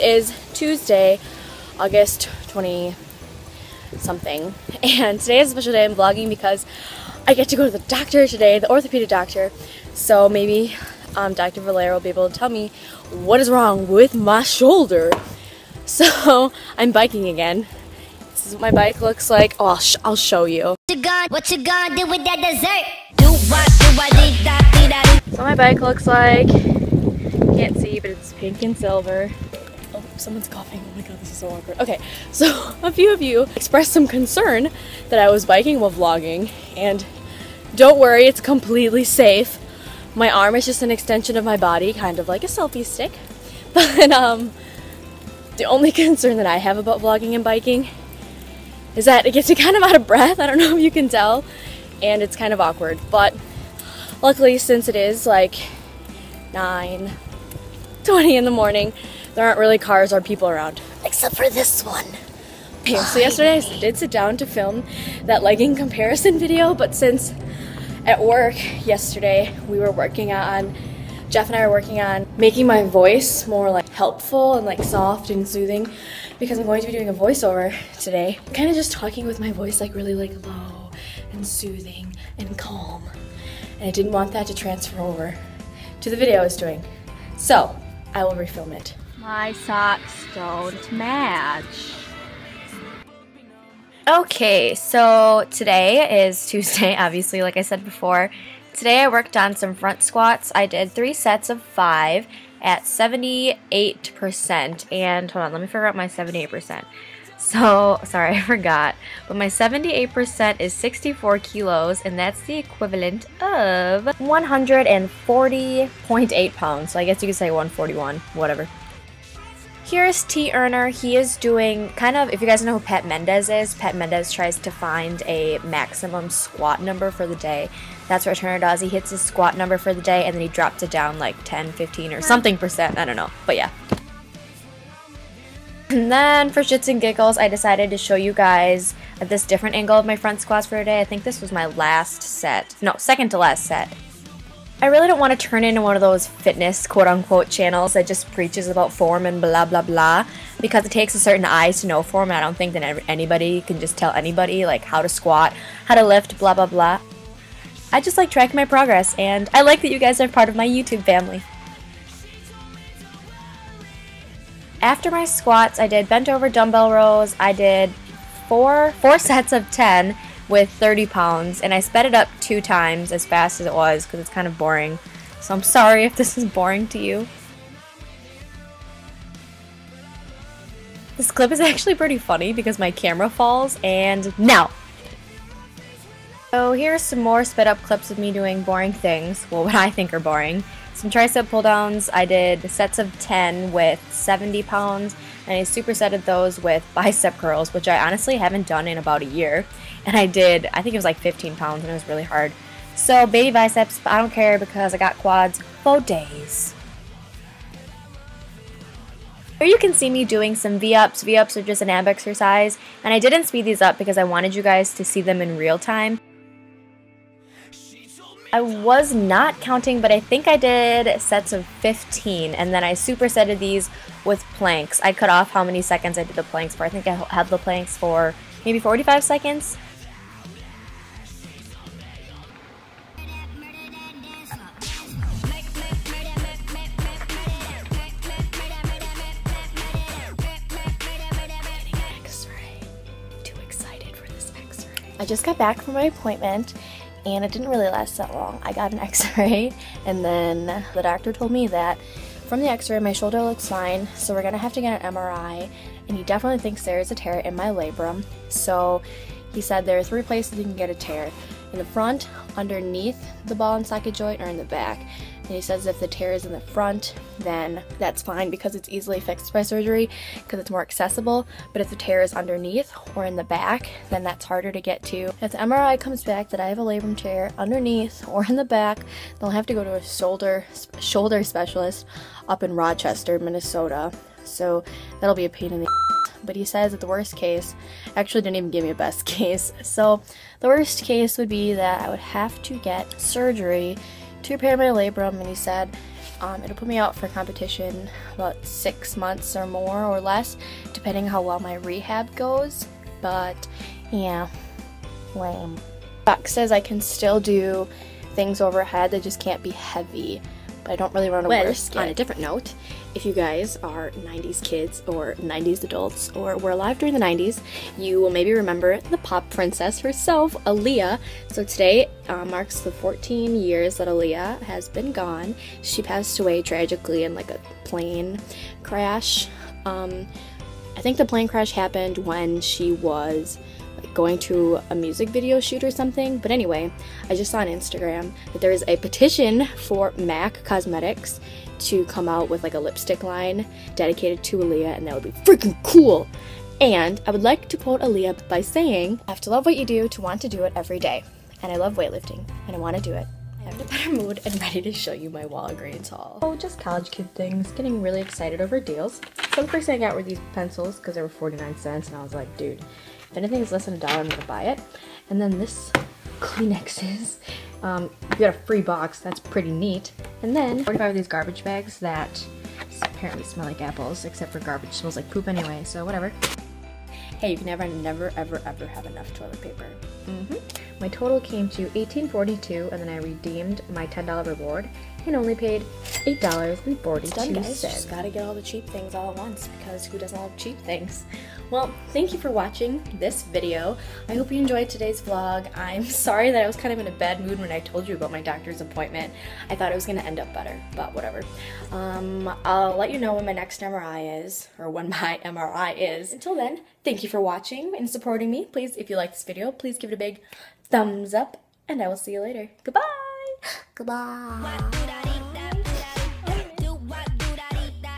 is Tuesday, August 20 something, and today is a special day. I'm vlogging because I get to go to the doctor today, the orthopedic doctor, so maybe Dr. Valera will be able to tell me what is wrong with my shoulder. So I'm biking again. This is what my bike looks like. Oh, I'll show you. What you gonna do with that dessert? So my bike looks like, you can't see, but it's pink and silver. Oh, someone's coughing. Oh my god, this is so awkward. Okay, so a few of you expressed some concern that I was biking while vlogging, and don't worry, it's completely safe. My arm is just an extension of my body, kind of like a selfie stick. But the only concern that I have about vlogging and biking is that it gets me kind of out of breath. I don't know if you can tell, and it's kind of awkward. But luckily, since it is like 9:20 in the morning, there aren't really cars or people around, except for this one. Okay, so yesterday I did sit down to film that legging comparison video, but since at work yesterday Jeff and I were working on making my voice more like helpful and like soft and soothing, because I'm going to be doing a voiceover today. I'm kind of just talking with my voice like really like low and soothing and calm, and I didn't want that to transfer over to the video I was doing, so I will refilm it. My socks don't match. Okay, so today is Tuesday, obviously, like I said before. Today I worked on some front squats. I did 3 sets of 5 at 78%, and hold on, let me figure out my 78%. So, sorry, I forgot, but my 78% is 64 kilos, and that's the equivalent of 140.8 pounds, so I guess you could say 141, whatever. Here's T. Earner. He is doing kind of, if you guys know who Pat Mendez is, Pat Mendez tries to find a maximum squat number for the day. That's what Turner does. He hits his squat number for the day and then he drops it down like 10, 15 or something percent. I don't know, but yeah. And then for shits and giggles, I decided to show you guys at this different angle of my front squats for today. I think this was my last set. No, second to last set. I really don't want to turn into one of those fitness quote-unquote channels that just preaches about form and blah blah blah, because it takes a certain eye to know form, and I don't think that anybody can just tell anybody like how to squat, how to lift, blah blah blah. I just like tracking my progress, and I like that you guys are part of my YouTube family. After my squats, I did bent over dumbbell rows. I did four sets of 10 with 30 pounds, and I sped it up 2 times as fast as it was because it's kind of boring. So I'm sorry if this is boring to you. This clip is actually pretty funny because my camera falls, and now! So here's some more sped up clips of me doing boring things, well, what I think are boring. Some tricep pull downs. I did sets of 10 with 70 pounds, and I supersetted those with bicep curls, which I honestly haven't done in about a year. And I think it was like 15 pounds, and it was really hard. So baby biceps, but I don't care because I got quads for days. Here you can see me doing some V-ups. V-ups are just an ab exercise, and I didn't speed these up because I wanted you guys to see them in real time. I was not counting, but I think I did sets of 15, and then I supersetted these with planks. I cut off how many seconds I did the planks for. I think I had the planks for maybe 45 seconds. I just got back from my appointment, and it didn't really last that long. I got an x-ray, and then the doctor told me that from the x-ray my shoulder looks fine, so we're gonna have to get an MRI, and he definitely thinks there is a tear in my labrum. So he said there are 3 places you can get a tear: in the front, underneath the ball and socket joint, or in the back. And he says if the tear is in the front, then that's fine because it's easily fixed by surgery because it's more accessible. But if the tear is underneath or in the back, then that's harder to get to. If the MRI comes back that I have a labrum tear underneath or in the back, they'll have to go to a shoulder specialist up in Rochester, Minnesota. So that'll be a pain in the ass. But he says that the worst case, actually didn't even give me a best case. So the worst case would be that I would have to get surgery to repair my labrum, and he said It'll put me out for competition about 6 months or more or less, depending how well my rehab goes. But yeah, lame. Doc says I can still do things overhead, they just can't be heavy. But I don't really want to risk it. On a different note, if you guys are 90s kids or 90s adults or were alive during the 90s, you will maybe remember the pop princess herself, Aaliyah. So today marks the 14 years that Aaliyah has been gone. She passed away tragically in like a plane crash. I think the plane crash happened when she was going to a music video shoot or something. But anyway, I just saw on Instagram that there is a petition for MAC Cosmetics to come out with like a lipstick line dedicated to Aaliyah, and that would be freaking cool. And I would like to quote Aaliyah by saying, I have to love what you do to want to do it every day. And I love weightlifting, and I want to do it. I'm in a better mood and ready to show you my Walgreens haul. Oh, just college kid things, getting really excited over deals. So the first thing I got were these pencils because they were 49 cents, and I was like, dude, if anything is less than $1, I'm gonna buy it. And then this Kleenexes. You got a free box, that's pretty neat. And then 45 of these garbage bags that apparently smell like apples, except for garbage smells like poop anyway, so whatever. Hey, you can never ever have enough toilet paper. My total came to $18.42, and then I redeemed my $10 reward and only paid $8.42. It's done, guys. Just gotta get all the cheap things all at once, because who doesn't love cheap things? Well, thank you for watching this video. I hope you enjoyed today's vlog. I'm sorry that I was kind of in a bad mood when I told you about my doctor's appointment. I thought it was gonna end up better, but whatever. I'll let you know when my next MRI is, or when my MRI is. Until then, thank you for watching and supporting me. Please, if you like this video, please give it a big thumbs up, and I will see you later. Goodbye! Goodbye!